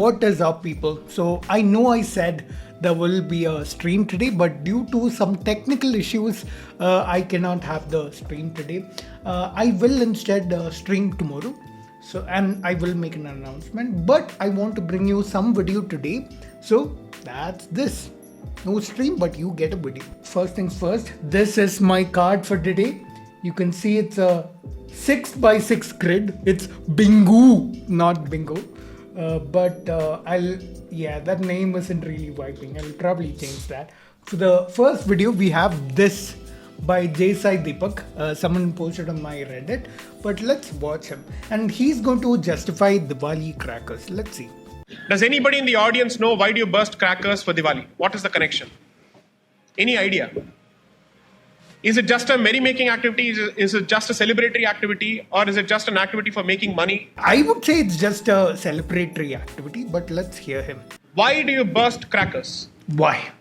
What is up, people? So I know I said there will be a stream today, but due to some technical issues, I cannot have the stream today. I will instead stream tomorrow. So, and I will make an announcement, but I want to bring you some video today. So that's this. No stream, but you get a video. First things first, this is my card for today. You can see it's a 6x6 grid. It's Bingo, not Bingo. That name isn't really vibing. I'll probably change that. For the first video, we have this by Sai Deepak. Someone posted on my Reddit, but let's watch him. And he's going to justify Diwali crackers. Let's see. Does anybody in the audience know why do you burst crackers for Diwali? What is the connection? Any idea? Is it just a merry-making activity? Is it just a celebratory activity? Or is it just an activity for making money? I would say it's just a celebratory activity, but let's hear him. Why do you burst crackers? Why?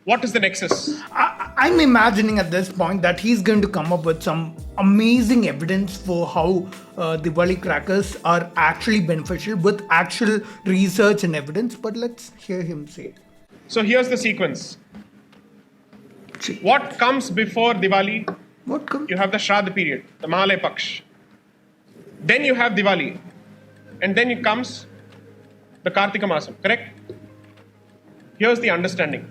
What is the nexus? I'm imagining at this point that he's going to come up with some amazing evidence for how Diwali crackers are actually beneficial with actual research and evidence, but let's hear him say it. So here's the sequence. What comes before Diwali? What comes? You have the Shraddha period, the Mahalaya Paksh. Then you have Diwali. And then it comes the Kartika Masam, correct? Here's the understanding.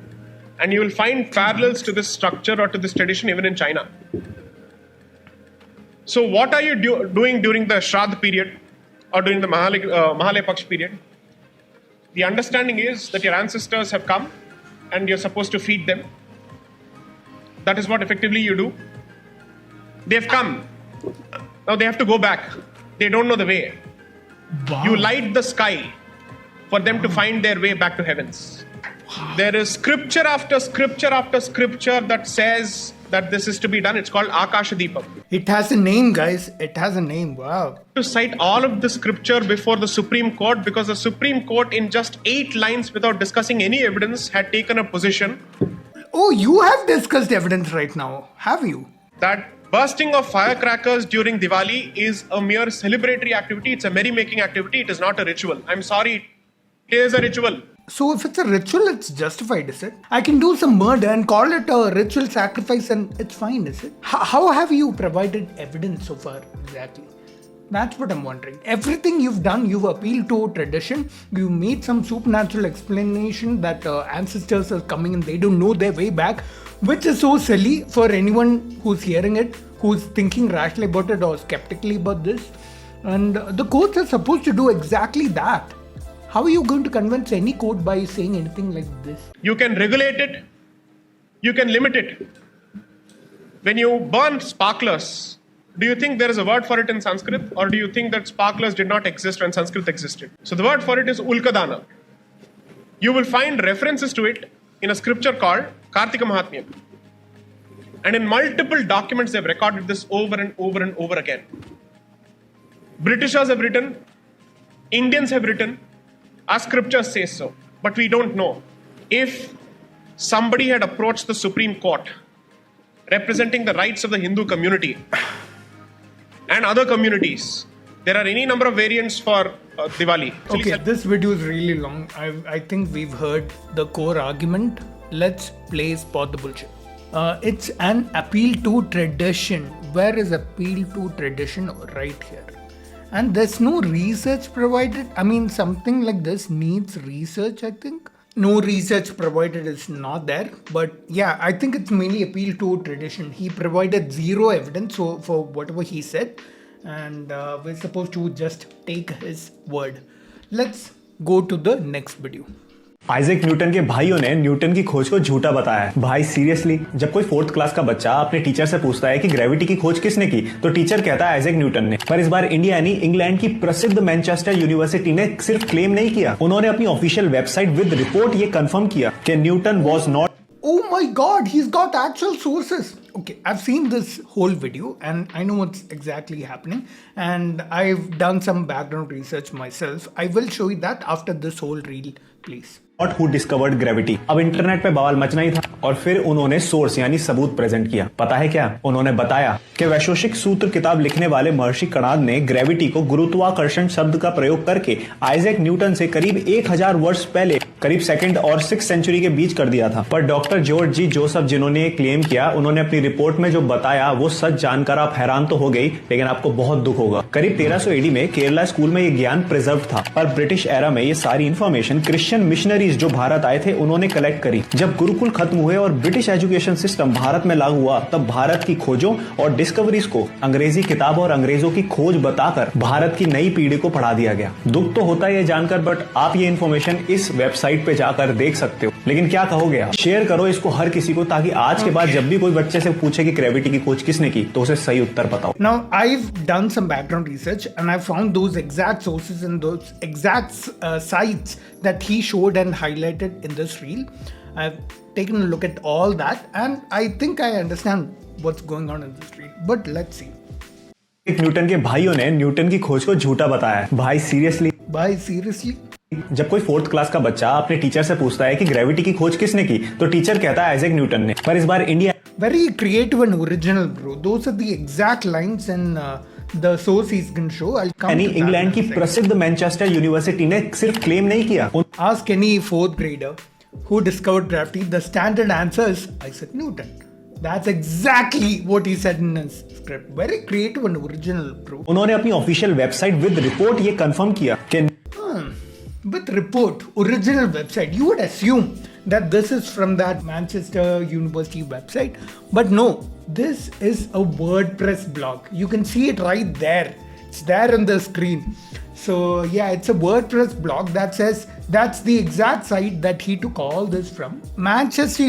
And you will find parallels to this structure or to this tradition even in China. So what are you doing during the Shraddha period or during the Mahalaya Paksh period? The understanding is that your ancestors have come and you're supposed to feed them. That is what effectively you do. They've come. Now they have to go back. They don't know the way. Wow. You light the sky for them to find their way back to heavens. Wow. There is scripture after scripture after scripture that says that this is to be done. It's called Akasha Deepak. It has a name, guys. It has a name. Wow. To cite all of the scripture before the Supreme Court, because the Supreme Court in just 8 lines without discussing any evidence had taken a position. Oh, you have discussed evidence right now, have you? That bursting of firecrackers during Diwali is a mere celebratory activity. It's a merry-making activity. It is not a ritual. I'm sorry. It is a ritual. So if it's a ritual, it's justified, is it? I can do some murder and call it a ritual sacrifice and it's fine, is it? How have you provided evidence so far exactly? That's what I'm wondering. Everything you've done, you've appealed to tradition. You made some supernatural explanation that ancestors are coming and they don't know their way back, which is so silly for anyone who's hearing it, who's thinking rationally about it or skeptically about this. And the courts are supposed to do exactly that. How are you going to convince any court by saying anything like this? You can regulate it. You can limit it. When you burn sparklers, do you think there is a word for it in Sanskrit, or do you think that sparklers did not exist when Sanskrit existed? So the word for it is Ulkadana. You will find references to it in a scripture called Kartika Mahatmyam. And in multiple documents they've recorded this over and over and over again. Britishers have written, Indians have written, our scriptures say so. But we don't know. If somebody had approached the Supreme Court representing the rights of the Hindu community and other communities, there are any number of variants for Diwali. Okay, this video is really long. I think we've heard the core argument. Let's spot the bullshit. It's an appeal to tradition. Where is appeal to tradition? Right here. And there's no research provided. I mean, something like this needs research, I think. No research provided is not there. But yeah, I think it's mainly appeal to tradition. He provided zero evidence for whatever he said. And we're supposed to just take his word. Let's go to the next video. Isaac Newton के भाइयों ने Newton की खोज को झूठा बताया है। भाई सीरियसली, जब कोई 4th क्लास का बच्चा अपने टीचर से पूछता है कि ग्रेविटी की खोज किसने की, तो टीचर कहता है आइजैक न्यूटन ने। पर इस बार इंडिया यानी इंग्लैंड की प्रसिद्ध मैनचेस्टर यूनिवर्सिटी ने सिर्फ क्लेम नहीं किया, उन्होंने अपनी ऑफिशियल वेबसाइट विद रिपोर्ट ये कंफर्म किया कि Newton was not. Oh my god, he's got actual sources. Okay, I've seen this whole video and I know what's exactly happening, and I've done some background research myself. I will show you that after this whole reel, please. Not who discovered gravity. अब internet पे बवाल मचना ही था और फिर उन्होंने source यानी सबूत present किया। पता है क्या? उन्होंने बताया कि वैशेषिक सूत्र किताब लिखने वाले महर्षि कणाद ने ग्रेविटी को गुरुत्वाकर्षण शब्द का प्रयोग करके आइजैक न्यूटन से करीब 1000 वर्ष पहले करीब सेकंड और 6th सेंचुरी के बीच कर दिया था। पर डॉक्टर जॉर्ज जी जोसेफ जिन्होंने क्लेम किया, उन्होंने अपनी रिपोर्ट में जो बताया वो सच जानकर आप हैरान तो हो गई, लेकिन आपको बहुत दुख होगा। करीब 1300 एडी में केरला स्कूल में ये ज्ञान प्रिजर्व था, पर ब्रिटिश एरा में ये सारी इन्फॉर्मेशन क्रिश्चियन मिशनरीज जो भारत आए थे उन्होंने कलेक्ट करी। जब गुरुकुल खत्म हुए और ब्रिटिश एजुकेशन सिस्टम भारत में लागू हुआ, तब भारत की खोजों और डिस्कवरीज को अंग्रेजी किताबों और अंग्रेजों की खोज बताकर भारत की नई पीढ़ी को पढ़ा दिया गया। दुख तो होता है ये जानकर, बट आप ये इन्फॉर्मेशन इस वेबसाइट पे जाकर देख सकते हो। लेकिन क्या कहोगे आप? शेयर करो इसको हर किसी को, ताकि आज के बाद जब भी कोई बच्चे से पूछे कि ग्रेविटी की खोज किसने की, तो उसे सही उत्तर बताओ। Now, I've done some background research and I found those exact sources and those exact sites that he showed and highlighted in this reel. I've taken a look at all that and I think I understand what's going on in this reel. But let's see. एक Newton के भाइयों ने Newton की खोज को झूठा बताया है। भाई सीरियसली? Bye, seriously? जब कोई 4th क्लास का बच्चा अपने टीचर से पूछता है कि ग्रेविटी की खोज किसने की, तो टीचर कहता है आइजैक न्यूटन ने। पर इस बार India Very creative and original, bro. Those are the exact lines and the source he's going to show. I'll come यानी to that इंग्लैंड in की a second. प्रसिद्ध मैनचेस्टर यूनिवर्सिटी ने सिर्फ क्लेम नहीं किया, Ask any 4th grader who discovered gravity. The standard answer is Isaac Newton. That's exactly what he said in his script. Very creative and original, bro. उन्होंने अपनी official website with report ये confirm किया कि With report, original website, you would assume that this is from that Manchester University website. But no, this is a WordPress blog. You can see it right there. It's there on the screen. So yeah, it's a WordPress blog that says that's the exact site that he took all this from. Manchester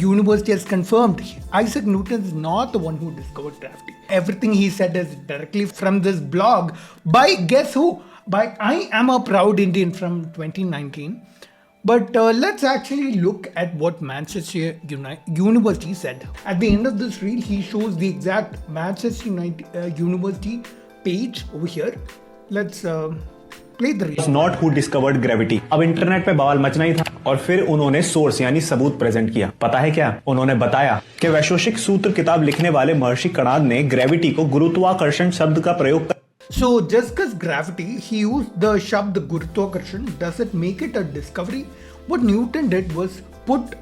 University has confirmed Isaac Newton is not the one who discovered gravity. Everything he said is directly from this blog by guess who? By I am a proud Indian from 2019. But let's actually look at what Manchester University said. At the end of this reel, he shows the exact Manchester University page over here. Let's play the reel. Not who discovered gravity. अब internet पे बवाल मचना ही था और फिर उन्होंने source यानी सबूत present किया। पता है क्या? उन्होंने बताया कि वैशेषिक सूत्र किताब लिखने वाले महर्षि कणाद ने ग्रेविटी को गुरुत्वाकर्षण शब्द का प्रयोग So just because gravity, he used the shabd Guruttwakarshan, does it make it a discovery? What Newton did was put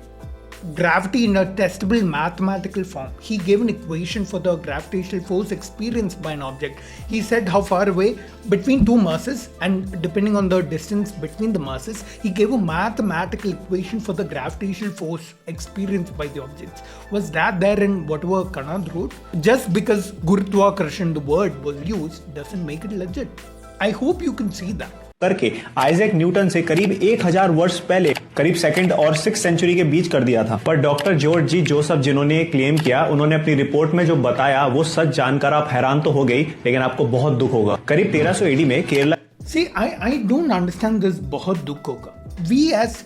gravity in a testable mathematical form. He gave an equation for the gravitational force experienced by an object. He said how far away between two masses, and depending on the distance between the masses, he gave a mathematical equation for the gravitational force experienced by the objects. Was that there in whatever Kanad wrote? Just because Guruttwakarshan, the word, was used doesn't make it legit. I hope you can see that. करके Isaac Newton से करीब 1000 वर्ष पहले करीब 2nd और 6th century के बीच कर दिया था। पर डॉक्टर जॉर्ज जी जोसेफ जिन्होंने क्लेम किया, उन्होंने अपनी रिपोर्ट में जो बताया वो सच जानकर आप हैरान तो हो गई, लेकिन आपको बहुत दुख होगा। करीब 1300 एडी में Kerala See, I don't understand this बहुत दुख होगा. We as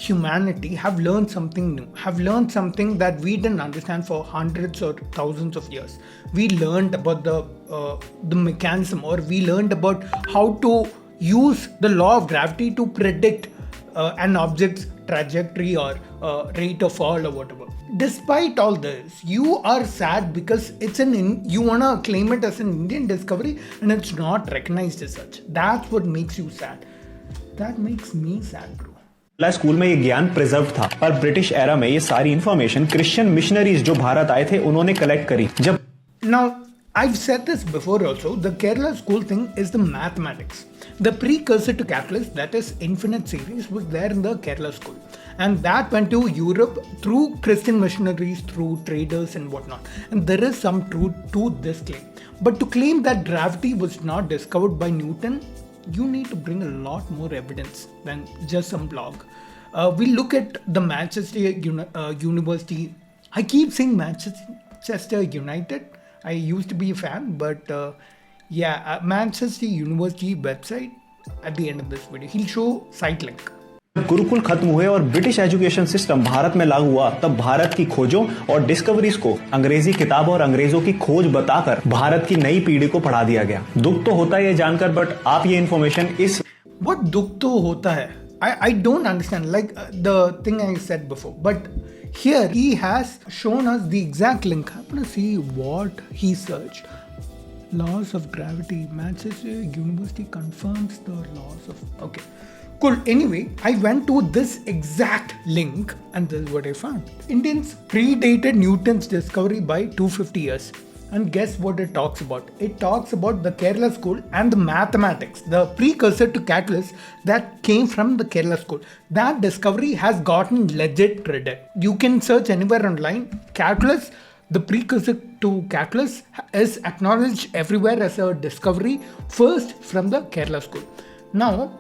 humanity have learned something new, have learned something that we didn't understand for hundreds or thousands of years. We learned about the mechanism, or we learned about how to use the law of gravity to predict an object's trajectory or rate of fall or whatever. Despite all this, you are sad because you want to claim it as an Indian discovery and it's not recognized as such. That's what makes you sad. That makes me sad, bro. School में ये ज्ञान preserve था, पर British era में ये सारी information Christian missionaries जो भारत आए थे उन्होंने कलेक्ट करी। जब Now, I've said this before also, the Kerala school thing is the mathematics. The precursor to calculus, that is infinite series, was there in the Kerala school. And that went to Europe through Christian missionaries, through traders and whatnot. And there is some truth to this claim. But to claim that gravity was not discovered by Newton, you need to bring a lot more evidence than just some blog. We look at the Manchester University. I keep saying Manchester United. I used to be a fan, but Manchester University website at the end of this video. He'll show site link. Gurukul खत्म हुए और British education system Bharat में लागू हुआ, तब भारत की खोजों और डिस्कवरीज को अंग्रेजी किताबों और अंग्रेजों की खोज बताकर भारत की नई पीढ़ी को पढ़ा दिया गया। दुख तो होता है ये जानकर, बट आप ये इन्फॉर्मेशन What दुख तो होता है? I don't understand, like the thing I said before, but here he has shown us the exact link. I'm gonna see what he searched. Laws of gravity. Manchester University confirms the laws of. Okay, cool. Anyway, I went to this exact link and this is what I found. Indians predated Newton's discovery by 250 years. And guess what it talks about? It talks about the Kerala school and the mathematics, the precursor to calculus that came from the Kerala school. That discovery has gotten legit credit. You can search anywhere online. Calculus, the precursor to calculus, is acknowledged everywhere as a discovery first from the Kerala school. Now,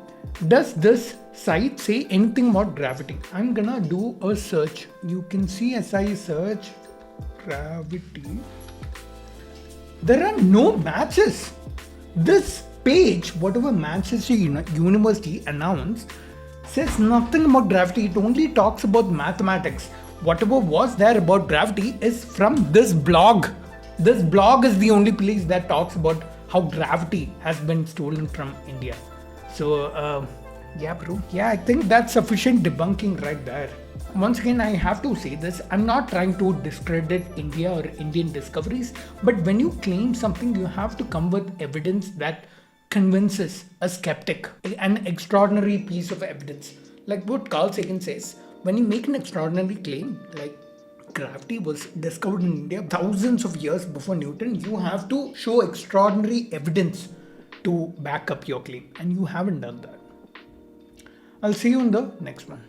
does this site say anything about gravity? I'm gonna do a search. You can see as I search gravity. There are no matches. This page, whatever Manchester University announced, says nothing about gravity. It only talks about mathematics. Whatever was there about gravity is from this blog. This blog is the only place that talks about how gravity has been stolen from India. So, yeah, bro. Yeah, I think that's sufficient debunking right there. Once again, I have to say this, I'm not trying to discredit India or Indian discoveries, but when you claim something, you have to come with evidence that convinces a skeptic, an extraordinary piece of evidence. Like what Carl Sagan says, when you make an extraordinary claim, like gravity was discovered in India thousands of years before Newton, you have to show extraordinary evidence to back up your claim, and you haven't done that. I'll see you in the next one.